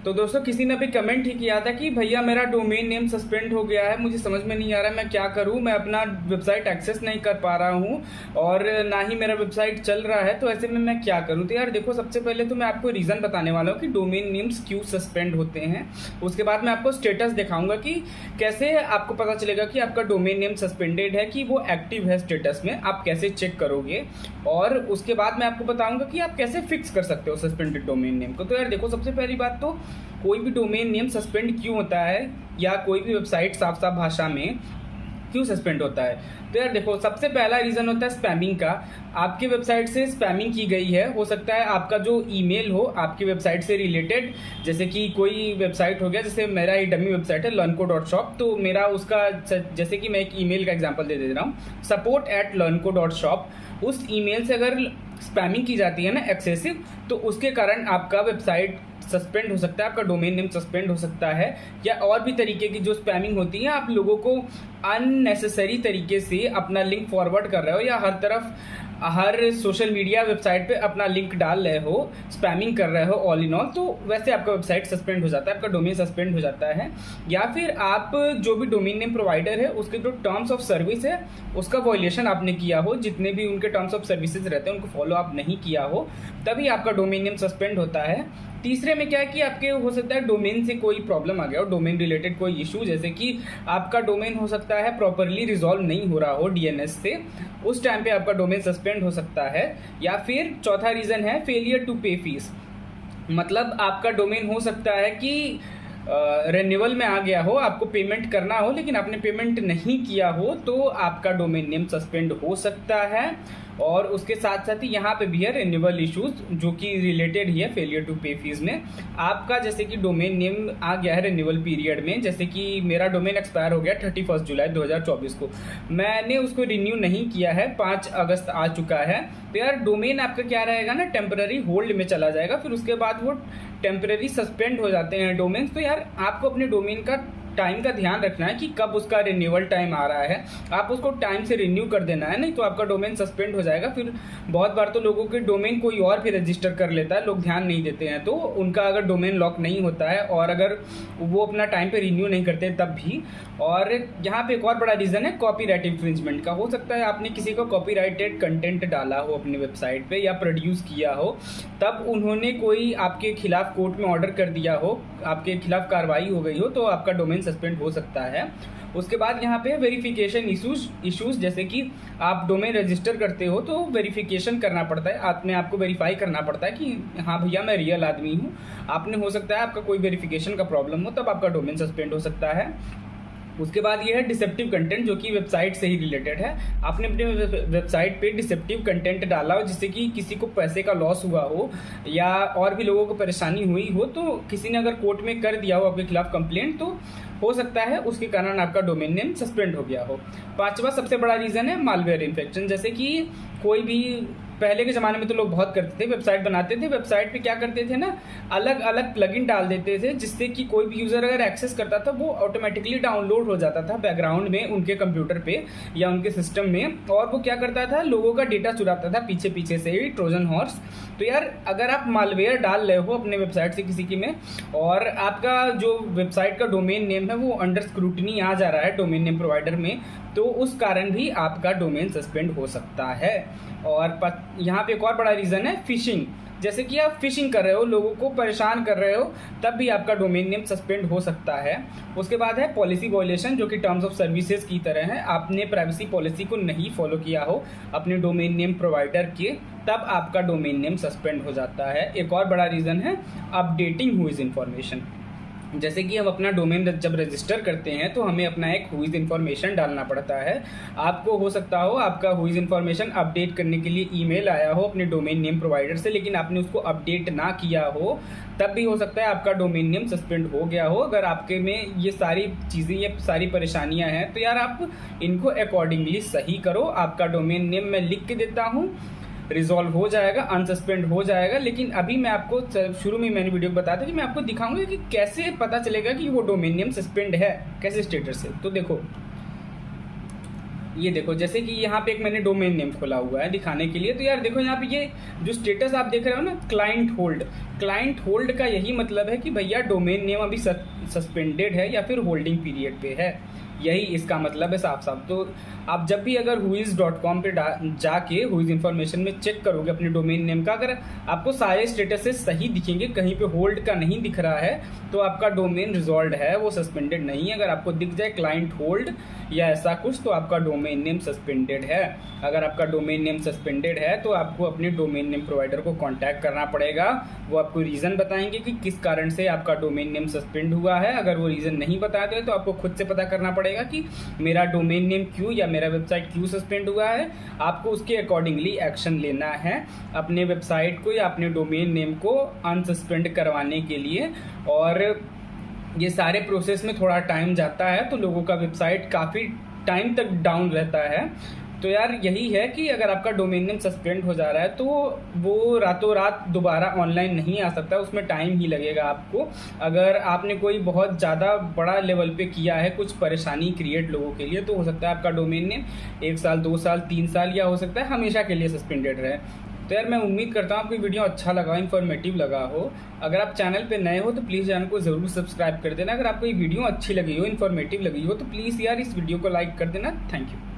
तो दोस्तों किसी ने भी कमेंट ही किया था कि भैया मेरा डोमेन नेम सस्पेंड हो गया है, मुझे समझ में नहीं आ रहा मैं क्या करूं, मैं अपना वेबसाइट एक्सेस नहीं कर पा रहा हूं और ना ही मेरा वेबसाइट चल रहा है, तो ऐसे में मैं क्या करूं। तो यार देखो, सबसे पहले तो मैं आपको रीज़न बताने वाला हूं कि डोमेन नेम्स क्यों सस्पेंड होते हैं। उसके बाद मैं आपको स्टेटस दिखाऊंगा कि कैसे आपको पता चलेगा कि आपका डोमेन नेम सस्पेंडेड है, कि वो एक्टिव है स्टेटस में, आप कैसे चेक करोगे। और उसके बाद मैं आपको बताऊंगा कि आप कैसे फिक्स कर सकते हो सस्पेंडेड डोमेन नेम को। तो यार देखो, सबसे पहली बात तो कोई भी डोमेन नेम सस्पेंड क्यों होता है, या कोई भी वेबसाइट साफ साफ भाषा में क्यों सस्पेंड होता है। तो यार देखो, सबसे पहला रीज़न होता है स्पैमिंग का। आपकी वेबसाइट से स्पैमिंग की गई है, हो सकता है आपका जो ईमेल हो आपकी वेबसाइट से रिलेटेड, जैसे कि कोई वेबसाइट हो गया, जैसे मेरा ही डमी वेबसाइट है learnco.shop, तो मेरा उसका जैसे कि मैं एक ईमेल का एग्जांपल दे रहा हूँ, support@learnco.shop। उस ईमेल से अगर स्पैमिंग की जाती है ना एक्सेसिव, तो उसके कारण आपका वेबसाइट सस्पेंड हो सकता है, आपका डोमेन नेम सस्पेंड हो सकता है। या और भी तरीके की जो स्पैमिंग होती है, आप लोगों को अननेसेसरी तरीके से अपना लिंक फॉरवर्ड कर रहे हो, या हर तरफ हर सोशल मीडिया वेबसाइट पे अपना लिंक डाल रहे हो, स्पैमिंग कर रहे हो ऑल इन ऑल, तो वैसे आपका वेबसाइट सस्पेंड हो जाता है, आपका डोमेन सस्पेंड हो जाता है। या फिर आप जो भी डोमेन नेम प्रोवाइडर है उसके जो टर्म्स ऑफ सर्विस है उसका वॉयलेशन आपने किया हो, जितने भी उनके टर्म्स ऑफ सर्विसेज रहते हैं उनको फॉलो आप नहीं किया हो, तभी आपका डोमेन नेम सस्पेंड होता है। तीसरे में क्या है कि आपके हो सकता है डोमेन से कोई प्रॉब्लम आ गया हो, डोमेन रिलेटेड कोई इशू, जैसे कि आपका डोमेन हो सकता है प्रॉपरली रिजॉल्व नहीं हो रहा हो डीएनएस से, उस टाइम पे आपका डोमेन सस्पेंड हो सकता है। या फिर चौथा रीज़न है फेलियर टू पे फीस, मतलब आपका डोमेन हो सकता है कि रेन्यूअल में आ गया हो, आपको पेमेंट करना हो लेकिन आपने पेमेंट नहीं किया हो, तो आपका डोमेन नेम सस्पेंड हो सकता है। और उसके साथ साथ ही यहाँ पे भी है रिन्यूअल इश्यूज, जो कि रिलेटेड ही है फेलियर टू पे फीस में। आपका जैसे कि डोमेन नेम आ गया है रिन्यूअल पीरियड में, जैसे कि मेरा डोमेन एक्सपायर हो गया 31 जुलाई 2024 को, मैंने उसको रिन्यू नहीं किया है, 5 अगस्त आ चुका है, तो यार डोमेन आपका क्या रहेगा ना, टेम्पररी होल्ड में चला जाएगा, फिर उसके बाद वो टेम्पररी सस्पेंड हो जाते हैं डोमेन्स। तो यार आपको अपने डोमेन का टाइम का ध्यान रखना है कि कब उसका रिन्यूअल टाइम आ रहा है, आप उसको टाइम से रिन्यू कर देना है, नहीं तो आपका डोमेन सस्पेंड हो जाएगा। फिर बहुत बार तो लोगों के डोमेन कोई और भी रजिस्टर कर लेता है, लोग ध्यान नहीं देते हैं, तो उनका अगर डोमेन लॉक नहीं होता है और अगर वो अपना टाइम पे रिन्यू नहीं करते तब भी। और यहाँ पे एक और बड़ा रीज़न है कॉपीराइट इन्फ्रिंजमेंट का। हो सकता है आपने किसी को कॉपीराइटेड कंटेंट डाला हो अपनी वेबसाइट पे या प्रोड्यूस किया हो, तब उन्होंने कोई आपके खिलाफ कोर्ट में ऑर्डर कर दिया हो, आपके खिलाफ कार्रवाई हो गई हो, तो आपका डोमेन सस्पेंड हो सकता है। उसके बाद यहाँ पे वेरिफिकेशन इश्यूज, जैसे कि आप डोमेन रजिस्टर करते हो तो वेरिफिकेशन करना पड़ता है, अपने आपको वेरीफाई करना पड़ता है कि हाँ भैया मैं रियल आदमी हूँ। आपने हो सकता है आपका कोई वेरिफिकेशन का प्रॉब्लम हो, तब आपका डोमेन सस्पेंड हो सकता है। उसके बाद ये है डिसेप्टिव कंटेंट, जो कि वेबसाइट से ही रिलेटेड है। आपने अपने वेबसाइट पे डिसेप्टिव कंटेंट डाला हो, जिससे कि किसी को पैसे का लॉस हुआ हो या और भी लोगों को परेशानी हुई हो, तो किसी ने अगर कोर्ट में कर दिया हो आपके खिलाफ कंप्लेंट, तो हो सकता है उसके कारण आपका डोमेन नेम सस्पेंड हो गया हो। पांचवा सबसे बड़ा रीज़न है मालवेयर इन्फेक्शन, जैसे कि कोई भी पहले के ज़माने में तो लोग बहुत करते थे, वेबसाइट बनाते थे, वेबसाइट पे क्या करते थे ना, अलग अलग प्लगइन डाल देते थे, जिससे कि कोई भी यूज़र अगर एक्सेस करता था वो ऑटोमेटिकली डाउनलोड हो जाता था बैकग्राउंड में उनके कंप्यूटर पे या उनके सिस्टम में, और वो क्या करता था, लोगों का डेटा चुराता था पीछे पीछे से ही, ट्रोजन हॉर्स। तो यार अगर आप मालवेयर डाल रहे हो अपने वेबसाइट से किसी की में, और आपका जो वेबसाइट का डोमेन नेम है वो अंडर स्क्रूटनी आ जा रहा है डोमेन नेम प्रोवाइडर में, तो उस कारण भी आपका डोमेन सस्पेंड हो सकता है। और यहाँ पे एक और बड़ा रीज़न है फिशिंग, जैसे कि आप फिशिंग कर रहे हो, लोगों को परेशान कर रहे हो, तब भी आपका डोमेन नेम सस्पेंड हो सकता है। उसके बाद है पॉलिसी वॉयलेशन, जो कि टर्म्स ऑफ सर्विसेज की तरह है, आपने प्राइवेसी पॉलिसी को नहीं फॉलो किया हो अपने डोमेन नेम प्रोवाइडर के, तब आपका डोमेन नेम सस्पेंड हो जाता है। एक और बड़ा रीज़न है अपडेटिंग हुईज इन्फॉर्मेशन, जैसे कि हम अपना डोमेन जब रजिस्टर करते हैं तो हमें अपना एक हुईज इन्फॉर्मेशन डालना पड़ता है। आपको हो सकता हो आपका हुईज इन्फॉर्मेशन अपडेट करने के लिए ईमेल आया हो अपने डोमेन नेम प्रोवाइडर से, लेकिन आपने उसको अपडेट ना किया हो, तब भी हो सकता है आपका डोमेन नेम सस्पेंड हो गया हो। अगर आपके में ये सारी चीज़ें, ये सारी परेशानियां हैं, तो यार आप इनको अकॉर्डिंगली सही करो। आपका डोमेन नेम मैं लिख के देता हूँ, रिजॉल्व हो जाएगा, अनसस्पेंड हो जाएगा। लेकिन अभी मैं आपको शुरू में मैंने वीडियो बताया था कि मैं आपको दिखाऊंगा कि कैसे पता चलेगा कि वो डोमेन नेम सस्पेंड है, कैसे स्टेटस से। तो देखो, ये देखो, जैसे कि यहाँ पे एक मैंने डोमेन नेम खोला हुआ है दिखाने के लिए, तो यार देखो यहाँ पे ये जो स्टेटस आप देख रहे हो ना, क्लाइंट क्लाइंट होल्ड का यही मतलब है कि भैया डोमेन नेम अभी सस्पेंडेड है या फिर होल्डिंग पीरियड पे है, यही इसका मतलब है साफ साफ। तो आप जब भी अगर whois.com पे जाके whois इन्फॉर्मेशन में चेक करोगे अपने डोमेन नेम का, अगर आपको सारे स्टेटसेस सही दिखेंगे, कहीं पे होल्ड का नहीं दिख रहा है, तो आपका डोमेन रिजॉल्व है, वो सस्पेंडेड नहीं है। अगर आपको दिख जाए क्लाइंट होल्ड या ऐसा कुछ, तो आपका डोमेन नेम सस्पेंडेड है। अगर आपका डोमेन नेम सस्पेंडेड है तो आपको अपने डोमेन नेम प्रोवाइडर को कांटेक्ट करना पड़ेगा। वो आपको रीज़न बताएंगे कि किस कारण से आपका डोमेन नेम सस्पेंड हुआ है। अगर वो रीज़न नहीं बताते तो आपको खुद से पता करना पड़ेगा कि मेरा डोमेन नेम क्यों या मेरा वेबसाइट क्यों सस्पेंड हुआ है। आपको उसके अकॉर्डिंगली एक्शन लेना है अपने वेबसाइट को या अपने डोमेन नेम को अनसस्पेंड करवाने के लिए। और ये सारे प्रोसेस में थोड़ा टाइम जाता है, तो लोगों का वेबसाइट काफ़ी टाइम तक डाउन रहता है। तो यार यही है कि अगर आपका डोमेन नेम सस्पेंड हो जा रहा है तो वो रातों रात दोबारा ऑनलाइन नहीं आ सकता, उसमें टाइम ही लगेगा आपको। अगर आपने कोई बहुत ज़्यादा बड़ा लेवल पे किया है, कुछ परेशानी क्रिएट लोगों के लिए, तो हो सकता है आपका डोमेन नेम 1 साल 2 साल 3 साल या हो सकता है हमेशा के लिए सस्पेंडेड रहे। तो यार मैं उम्मीद करता हूँ आपको वीडियो अच्छा लगा, इन्फॉर्मेटिव लगा हो। अगर आप चैनल पे नए हो तो प्लीज़ चैनल को ज़रूर सब्सक्राइब कर देना। अगर आपको ये वीडियो अच्छी लगी हो, इन्फॉर्मेटिव लगी हो, तो प्लीज़ यार इस वीडियो को लाइक कर देना। Thank you.